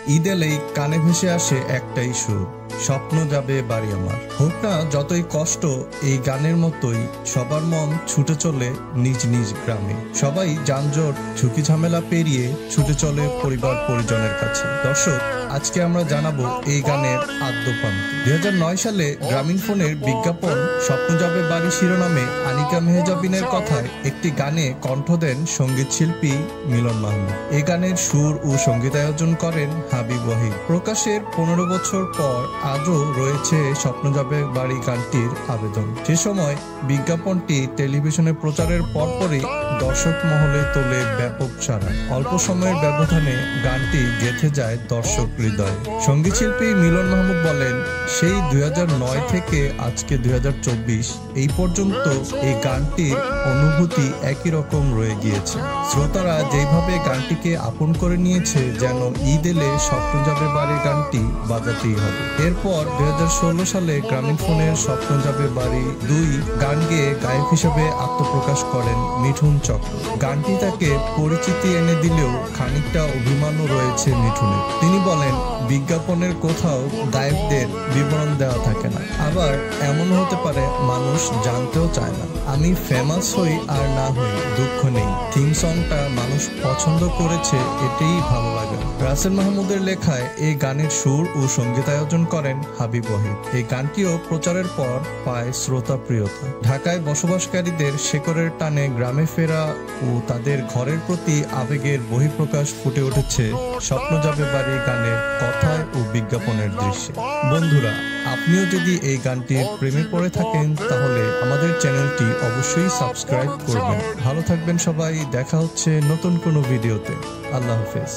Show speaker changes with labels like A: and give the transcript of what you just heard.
A: ঈদ এলেই কানে ভেসে আসে একটাই সুর, স্বপ্ন যাবে বাড়ি আমার। হোক না যতই কষ্ট, এই গানের মতোই সবার মন ছুটে চলে নিজ নিজ গ্রামে। সবাই যানজট ঝুঁকি ঝামেলা পেরিয়ে ছুটে চলে পরিবার পরিজনের কাছে। দর্শক, আজকে আমরা জানাবো এই গানের আদ্যপ্রান্ত। 2009 সালে গ্রামীণ ফোনের বিজ্ঞাপন স্বপ্ন যাবে বাড়ি শিরোনামে আনিকা মেহজাবিনের কথায় একটি গানে কণ্ঠ দেন সঙ্গীত শিল্পী মিলন মাহমুদ। এই গানের সুর ও সঙ্গীতায়োজন করেন হাবিব ওয়াহিদ। প্রকাশের 15 বছর পর আজও রয়েছে স্বপ্ন যাবে বাড়ি গানটির আবেদন। সে সময় বিজ্ঞাপনটি টেলিভিশনে প্রচারের পরপরই দর্শক মহলে তোলে ব্যাপক সাড়া। অল্প সময়ের ব্যবধানে গানটি গেঁথে যায় দর্শক হৃদয়ে। সঙ্গীত শিল্পী মিলন মাহমুদ বলেন, সেই 2009 থেকে আজকে 2024 এই পর্যন্ত এই গানটির অনুভূতি একই রকম রয়ে গিয়েছে। শ্রোতারা যেভাবে গানটিকে আপন করে নিয়েছে, যেন ঈদ এলে স্বপ্ন যাবে বাড়ি গানটি বাজাতেই হবে। এরপর 2016 সালে গ্রামীণ ফোনের স্বপ্ন যাবে বাড়ি 2 গান গেয়ে গায়ক হিসেবে আত্মপ্রকাশ করেন মিঠুন চক্র। গানটি তাকে পরিচিতি এনে দিলেও খানিকটা অভিমানও রয়েছে মিঠুনের। তিনি বলেন, বিজ্ঞাপনের কোথাও গায়কদের বিবরণ দেওয়া থাকে না, আবার এমন হতে পারে মানুষ জানতেও চায় না। আমি ফেমাস হই আর না হই দুঃখ নেই, থিম সংটা মানুষ পছন্দ করেছে, এটাই ভালো লাগে। রাসেল মাহমুদের লেখায় এই গানের সুর ও সঙ্গীতায়োজন করেন হাবিব ওয়াহিদ। এই গানটিও প্রচারের পর পায় শ্রোতা প্রিয়তা। ঢাকায় বসবাসকারীদের শেকড়ের টানে গ্রামে ফেরা ও তাদের ঘরের প্রতি আবেগের বহিঃপ্রকাশ ফুটে উঠেছে স্বপ্ন যাবে বাড়ি গানের কথায় ও বিজ্ঞাপনের দৃশ্যে। বন্ধুরা, আপনিও যদি এই গানটির প্রেমে পড়ে থাকেন, তাহলে আমাদের চ্যানেলটি অবশ্যই সাবস্ক্রাইব করবেন। ভালো থাকবেন সবাই, দেখা হচ্ছে নতুন কোনো ভিডিওতে। আল্লাহ হাফেজ।